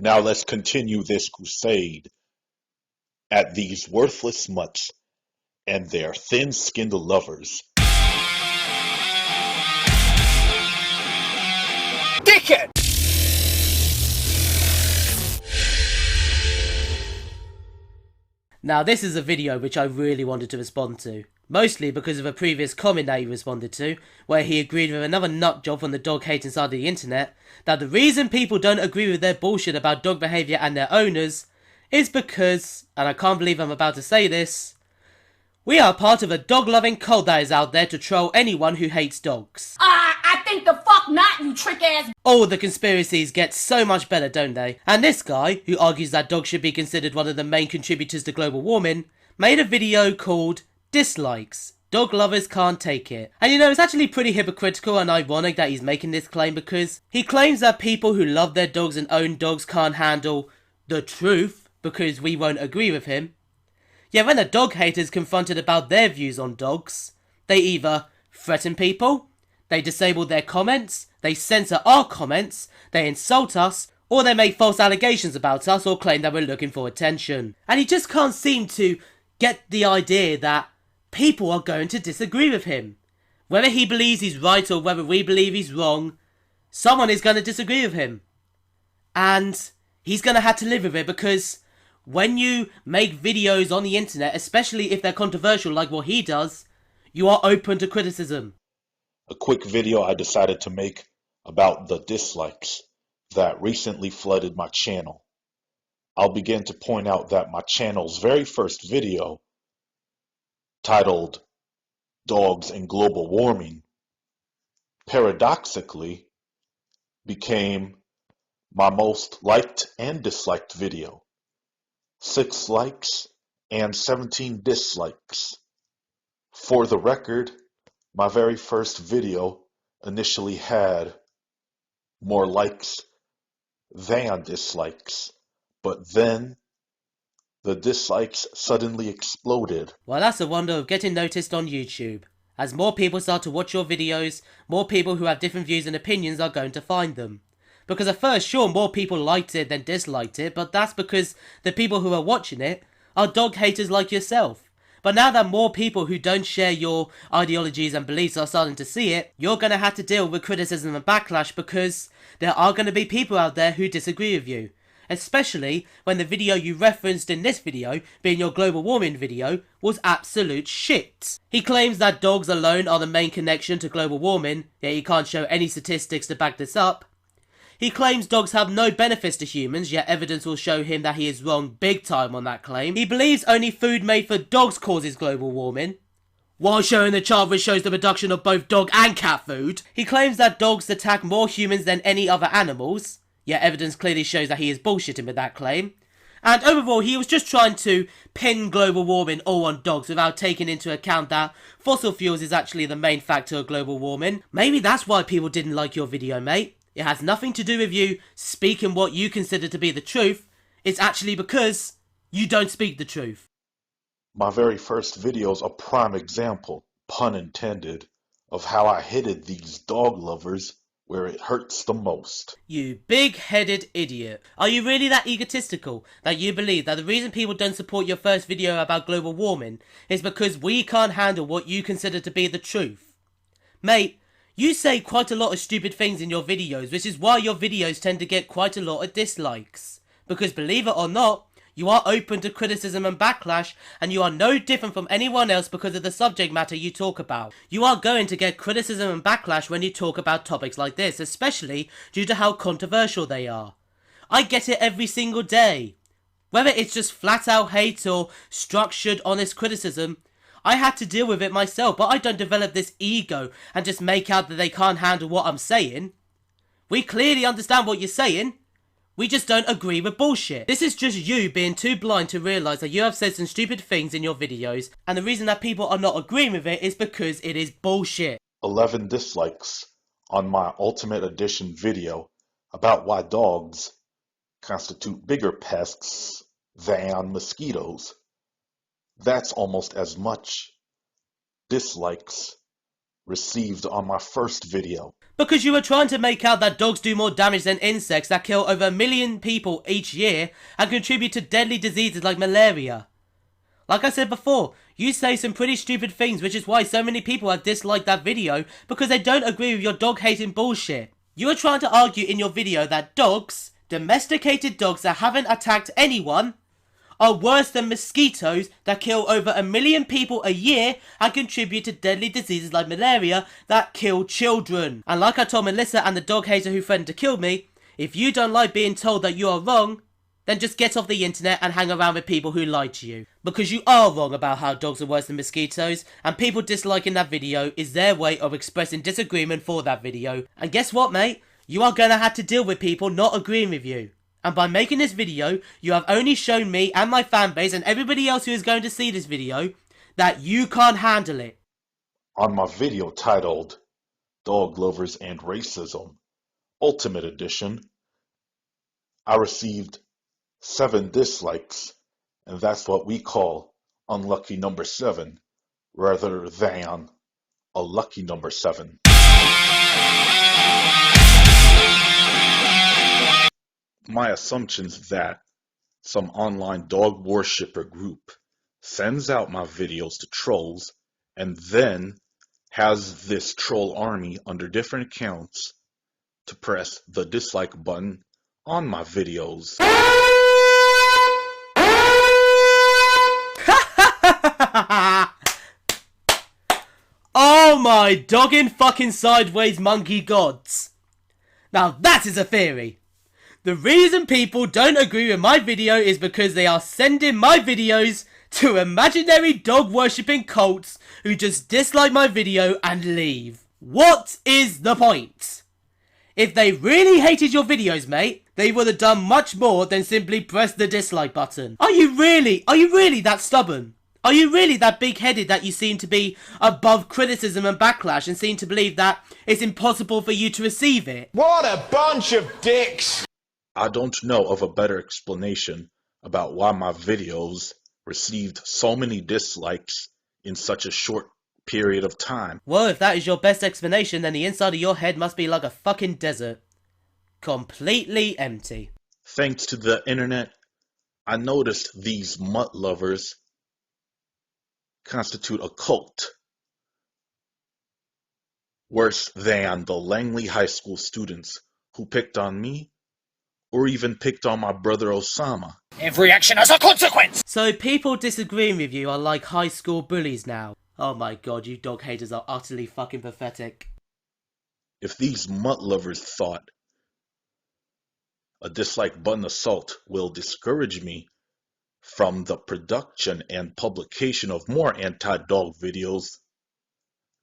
Now let's continue this crusade at these worthless mutts and their thin-skinned lovers. Dickhead! Now this is a video which I really wanted to respond to, mostly because of a previous comment that he responded to, where he agreed with another nutjob from the dog hating side of the internet, that the reason people don't agree with their bullshit about dog behaviour and their owners is because, and I can't believe I'm about to say this, we are part of a dog-loving cult that is out there to troll anyone who hates dogs. I think the fuck not, you trick-ass. All the conspiracies get so much better, don't they? And this guy, who argues that dogs should be considered one of the main contributors to global warming, made a video called Dislikes. Dog lovers can't take it. And you know, it's actually pretty hypocritical and ironic that he's making this claim, because he claims that people who love their dogs and own dogs can't handle the truth because we won't agree with him. Yet when the dog haters confronted about their views on dogs, they either threaten people, they disable their comments, they censor our comments, they insult us, or they make false allegations about us or claim that we're looking for attention. And he just can't seem to get the idea that people are going to disagree with him. Whether he believes he's right or whether we believe he's wrong, someone is going to disagree with him. And he's going to have to live with it, because when you make videos on the internet, especially if they're controversial like what he does, you are open to criticism. A quick video I decided to make about the dislikes that recently flooded my channel. I'll begin to point out that my channel's very first video, titled Dogs and Global Warming, paradoxically became my most liked and disliked video. 6 likes and 17 dislikes. For the record, my very first video initially had more likes than dislikes, but then the dislikes suddenly exploded. Well, that's a wonder of getting noticed on YouTube. As more people start to watch your videos, more people who have different views and opinions are going to find them. Because at first, sure, more people liked it than disliked it, but that's because the people who are watching it are dog haters like yourself. But now that more people who don't share your ideologies and beliefs are starting to see it, you're going to have to deal with criticism and backlash, because there are going to be people out there who disagree with you. Especially when the video you referenced in this video, being your global warming video, was absolute shit. He claims that dogs alone are the main connection to global warming, yet he can't show any statistics to back this up. He claims dogs have no benefits to humans, yet evidence will show him that he is wrong big time on that claim. He believes only food made for dogs causes global warming, while showing the chart which shows the production of both dog and cat food. He claims that dogs attack more humans than any other animals, yet evidence clearly shows that he is bullshitting with that claim. And overall, he was just trying to pin global warming all on dogs without taking into account that fossil fuels is actually the main factor of global warming. Maybe that's why people didn't like your video, mate. It has nothing to do with you speaking what you consider to be the truth. It's actually because you don't speak the truth. My very first video is a prime example, pun intended, of how I hated these dog lovers where it hurts the most. You big-headed idiot. Are you really that egotistical that you believe that the reason people don't support your first video about global warming is because we can't handle what you consider to be the truth? Mate, you say quite a lot of stupid things in your videos, which is why your videos tend to get quite a lot of dislikes. Because believe it or not, you are open to criticism and backlash, and you are no different from anyone else because of the subject matter you talk about. You are going to get criticism and backlash when you talk about topics like this, especially due to how controversial they are. I get it every single day. Whether it's just flat out hate or structured, honest criticism, I had to deal with it myself, but I don't develop this ego and just make out that they can't handle what I'm saying. We clearly understand what you're saying. We just don't agree with bullshit. This is just you being too blind to realise that you have said some stupid things in your videos, and the reason that people are not agreeing with it is because it is bullshit. 11 dislikes on my Ultimate Edition video about why dogs constitute bigger pests than mosquitoes. That's almost as much dislikes received on my first video. Because you were trying to make out that dogs do more damage than insects that kill over 1 million people each year and contribute to deadly diseases like malaria. Like I said before, you say some pretty stupid things, which is why so many people have disliked that video, because they don't agree with your dog-hating bullshit. You were trying to argue in your video that dogs, domesticated dogs that haven't attacked anyone, are worse than mosquitoes that kill over 1 million people a year and contribute to deadly diseases like malaria that kill children. And like I told Melissa and the dog hater who threatened to kill me, if you don't like being told that you are wrong, then just get off the internet and hang around with people who lie to you. Because you are wrong about how dogs are worse than mosquitoes, and people disliking that video is their way of expressing disagreement for that video. And guess what, mate? You are gonna have to deal with people not agreeing with you. And by making this video, you have only shown me and my fanbase and everybody else who is going to see this video that you can't handle it. On my video titled Dog Lovers and Racism, Ultimate Edition, I received 7 dislikes, and that's what we call unlucky number 7, rather than a lucky number 7. My assumption is that some online dog worshipper group sends out my videos to trolls and then has this troll army under different accounts to press the dislike button on my videos. Oh my dogging fucking sideways monkey gods. Now that is a theory. The reason people don't agree with my video is because they are sending my videos to imaginary dog worshipping cults who just dislike my video and leave. What is the point? If they really hated your videos, mate, they would have done much more than simply press the dislike button. Are you really that stubborn? Are you really that big-headed that you seem to be above criticism and backlash and seem to believe that it's impossible for you to receive it? What a bunch of dicks! I don't know of a better explanation about why my videos received so many dislikes in such a short period of time. Well, if that is your best explanation, then the inside of your head must be like a fucking desert. Completely empty. Thanks to the internet, I noticed these mutt lovers constitute a cult worse than the Langley High School students who picked on me or even picked on my brother Osama. Every action has a consequence! So people disagreeing with you are like high school bullies now. Oh my god, you dog haters are utterly fucking pathetic. If these mutt lovers thought a dislike button assault will discourage me from the production and publication of more anti-dog videos,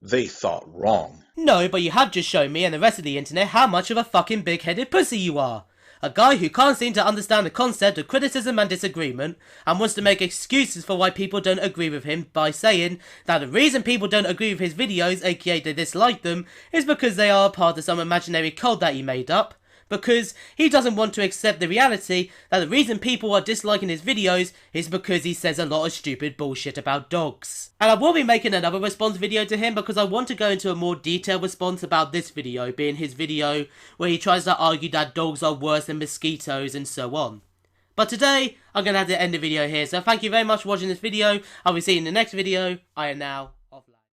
they thought wrong. No, but you have just shown me and the rest of the internet how much of a fucking big-headed pussy you are. A guy who can't seem to understand the concept of criticism and disagreement and wants to make excuses for why people don't agree with him by saying that the reason people don't agree with his videos, aka they dislike them, is because they are a part of some imaginary cult that he made up. Because he doesn't want to accept the reality that the reason people are disliking his videos is because he says a lot of stupid bullshit about dogs. And I will be making another response video to him because I want to go into a more detailed response about this video, being his video where he tries to argue that dogs are worse than mosquitoes and so on. But today, I'm going to have to end the video here, so thank you very much for watching this video. I'll be seeing you in the next video. I am now